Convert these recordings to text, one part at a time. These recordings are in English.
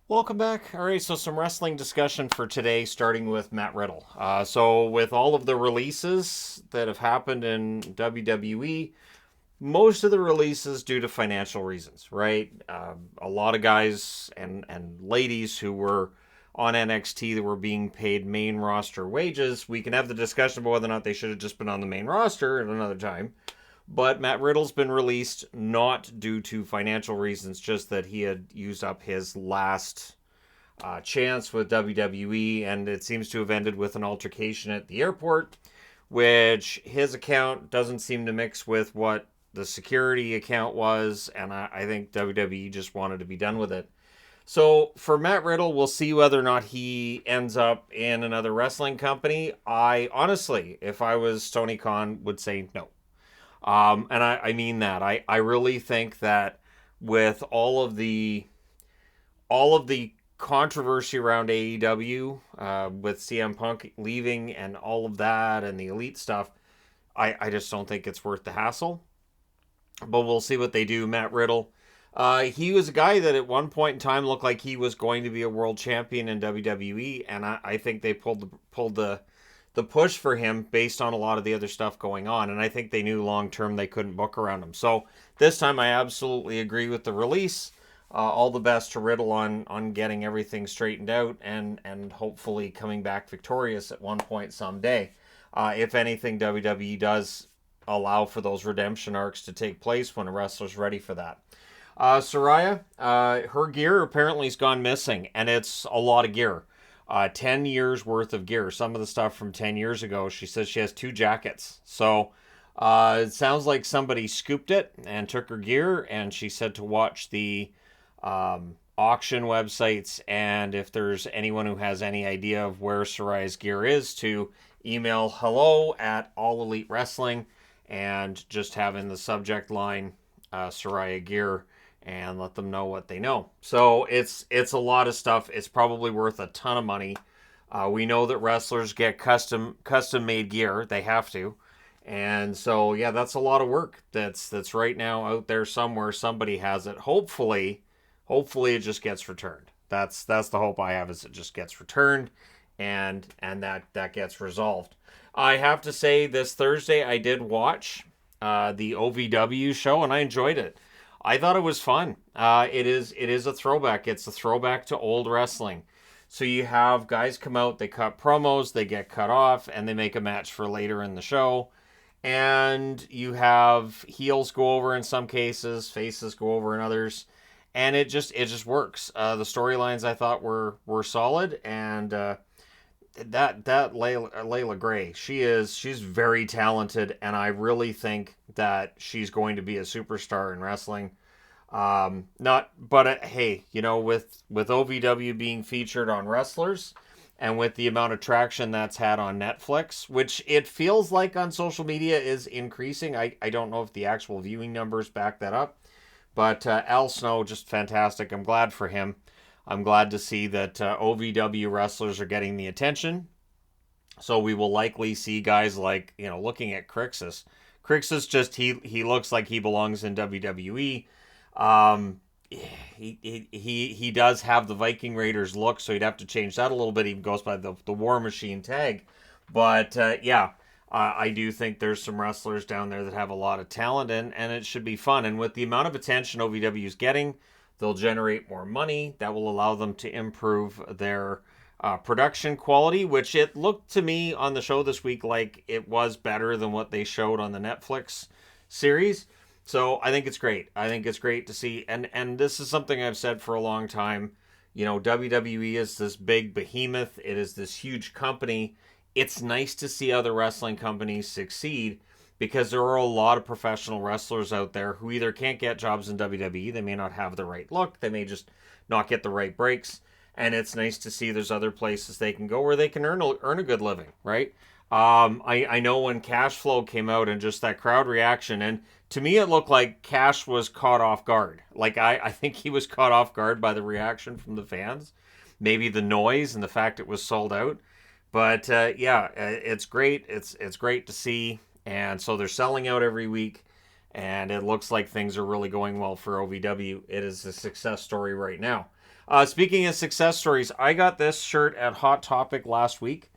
Welcome back. All right, so some wrestling discussion for today, starting with Matt Riddle. So, with all of the releases that have happened in WWE, most of the releases due to financial reasons, right? A lot of guys and ladies who were on NXT that were being paid main roster wages. We can have the discussion about whether or not they should have just been on the main roster at another time. But Matt Riddle's been released not due to financial reasons, just that he had used up his last chance with WWE, and it seems to have ended with an altercation at the airport, which his account doesn't seem to mix with what the security account was, and I think WWE just wanted to be done with it. So for Matt Riddle, we'll see whether or not he ends up in another wrestling company. I honestly, if I was Tony Khan, would say no. And I mean that. I really think that with all of the controversy around AEW, with CM Punk leaving and all of that and the elite stuff, I just don't think it's worth the hassle. But we'll see what they do. Matt Riddle, he was a guy that at one point in time looked like he was going to be a world champion in WWE, and I think they pulled the push for him based on a lot of the other stuff going on, and I think they knew long term they couldn't book around him. So this time I absolutely agree with the release. All the best to Riddle on getting everything straightened out and hopefully coming back victorious at one point someday. If anything, WWE does allow for those redemption arcs to take place when a wrestler's ready for that. Saraya, her gear apparently has gone missing, and it's a lot of gear. 10 years worth of gear. Some of the stuff from 10 years ago. She says she has two jackets. So it sounds like somebody scooped it and took her gear, and she said to watch the auction websites, and if there's anyone who has any idea of where Saraya's gear is, to email hello at All Elite Wrestling and just have in the subject line Saraya gear and let them know what they know. So it's a lot of stuff. It's probably worth a ton of money. We know that wrestlers get custom made gear. They have to. And so yeah, that's a lot of work that's right now out there somewhere. Somebody has it. Hopefully it just gets returned. That's the hope I have, is it just gets returned and that gets resolved. I have to say, this Thursday I did watch the OVW show, and I enjoyed it. I thought it was fun. It is a throwback. It's a throwback to old wrestling. So you have guys come out, they cut promos, they get cut off, and they make a match for later in the show. And you have heels go over in some cases, faces go over in others, and it just works. The storylines I thought were solid, and that Layla Gray, she's very talented, and I really think that she's going to be a superstar in wrestling. Not, but hey, with OVW being featured on Wrestlers, and with the amount of traction that's had on Netflix, which it feels like on social media is increasing. I don't know if the actual viewing numbers back that up, but Al Snow, just fantastic. I'm glad for him. I'm glad to see that OVW wrestlers are getting the attention. So we will likely see guys like, looking at Crixus. Crixus, just he looks like he belongs in WWE. Um, he does have the Viking Raiders look, so he'd have to change that a little bit. He goes by the War Machine tag, but yeah, I do think there's some wrestlers down there that have a lot of talent, and it should be fun. And with the amount of attention OVW is getting, they'll generate more money. That will allow them to improve their production quality, which it looked to me on the show this week like it was better than what they showed on the Netflix series. So I think it's great. I think it's great to see, and this is something I've said for a long time. WWE is this big behemoth. It is this huge company. It's nice to see other wrestling companies succeed, because there are a lot of professional wrestlers out there who either can't get jobs in WWE, they may not have the right look, they may just not get the right breaks, and it's nice to see there's other places they can go where they can earn a good living, right? I know when Cash Flow came out and just that crowd reaction, and to me it looked like Cash was caught off guard. Like I think he was caught off guard by the reaction from the fans, maybe the noise and the fact it was sold out. But yeah, it's great. It's great to see, and so they're selling out every week, and it looks like things are really going well for OVW. It is a success story right now. Speaking of success stories, I got this shirt at Hot Topic last week.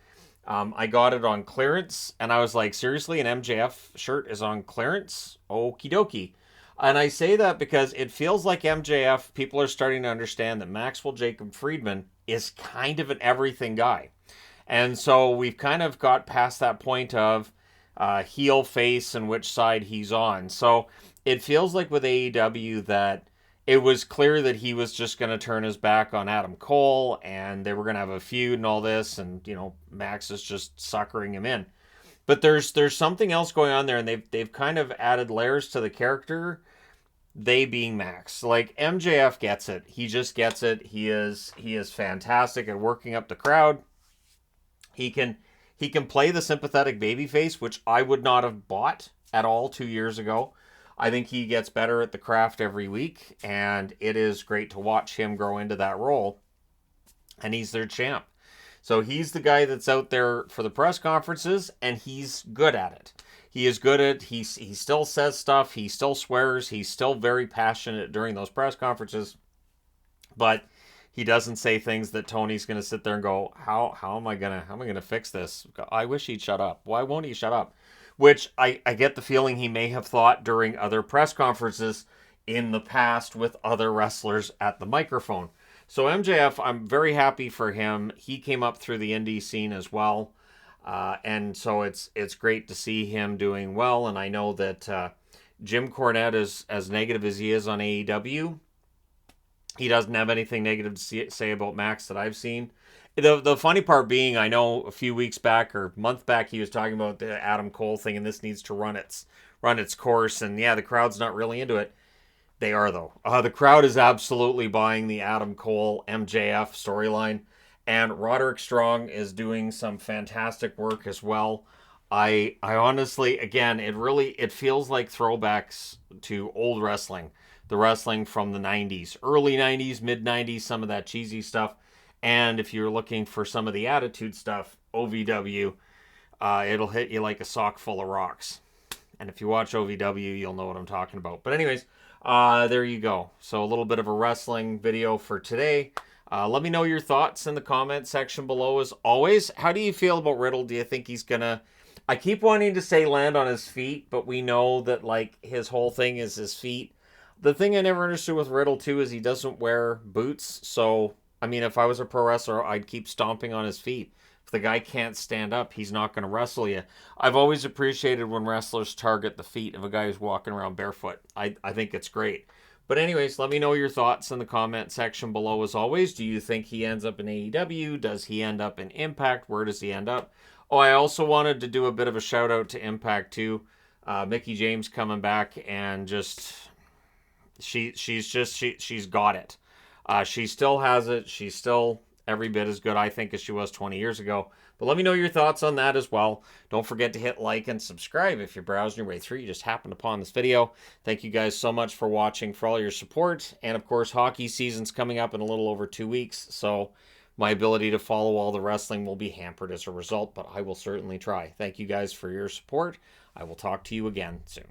I got it on clearance, and I was like, seriously, an MJF shirt is on clearance? Okie dokie. And I say that because it feels like MJF, people are starting to understand that Maxwell Jacob Friedman is kind of an everything guy. And so we've kind of got past that point of heel, face, and which side he's on. So it feels like with AEW that it was clear that he was just going to turn his back on Adam Cole and they were going to have a feud and all this. And, you know, Max is just suckering him in. But there's something else going on there, and they've kind of added layers to the character. They being Max, like MJF gets it. He just gets it. He is fantastic at working up the crowd. He can play the sympathetic babyface, which I would not have bought at all 2 years ago. I think he gets better at the craft every week, and it is great to watch him grow into that role. And he's their champ. So he's the guy that's out there for the press conferences, and he's good at it. He is good at, he still says stuff, he still swears, he's still very passionate during those press conferences, but he doesn't say things that Tony's going to sit there and go, how am I going to fix this? I wish he'd shut up. Why won't he shut up? Which I get the feeling he may have thought during other press conferences in the past with other wrestlers at the microphone. So MJF, I'm very happy for him. He came up through the indie scene as well. And so it's great to see him doing well. And I know that Jim Cornette, is as negative as he is on AEW, he doesn't have anything negative to say about Max that I've seen. The funny part being, I know a few weeks back or a month back, he was talking about the Adam Cole thing, and this needs to run its course. And yeah, the crowd's not really into it. They are, though. The crowd is absolutely buying the Adam Cole MJF storyline. And Roderick Strong is doing some fantastic work as well. I honestly, again, it feels like throwbacks to old wrestling. The wrestling from the 90s. Early 90s, mid 90s, some of that cheesy stuff. And if you're looking for some of the attitude stuff, OVW, it'll hit you like a sock full of rocks. And if you watch OVW, you'll know what I'm talking about. But anyways, there you go. So a little bit of a wrestling video for today. Let me know your thoughts in the comment section below as always. How do you feel about Riddle? Do you think he's gonna... I keep wanting to say land on his feet, but we know that like his whole thing is his feet. The thing I never understood with Riddle too is he doesn't wear boots. So, I mean, if I was a pro wrestler, I'd keep stomping on his feet. If the guy can't stand up, he's not going to wrestle you. I've always appreciated when wrestlers target the feet of a guy who's walking around barefoot. I think it's great. But anyways, let me know your thoughts in the comment section below as always. Do you think he ends up in AEW? Does he end up in Impact? Where does he end up? Oh, I also wanted to do a bit of a shout out to Impact too. Mickie James coming back and just... She's got it. She still has it. She's still every bit as good, I think, as she was 20 years ago. But let me know your thoughts on that as well. Don't forget to hit like and subscribe if you're browsing your way through. You just happened upon this video. Thank you guys so much for watching, for all your support. And of course, hockey season's coming up in a little over 2 weeks. So my ability to follow all the wrestling will be hampered as a result, but I will certainly try. Thank you guys for your support. I will talk to you again soon.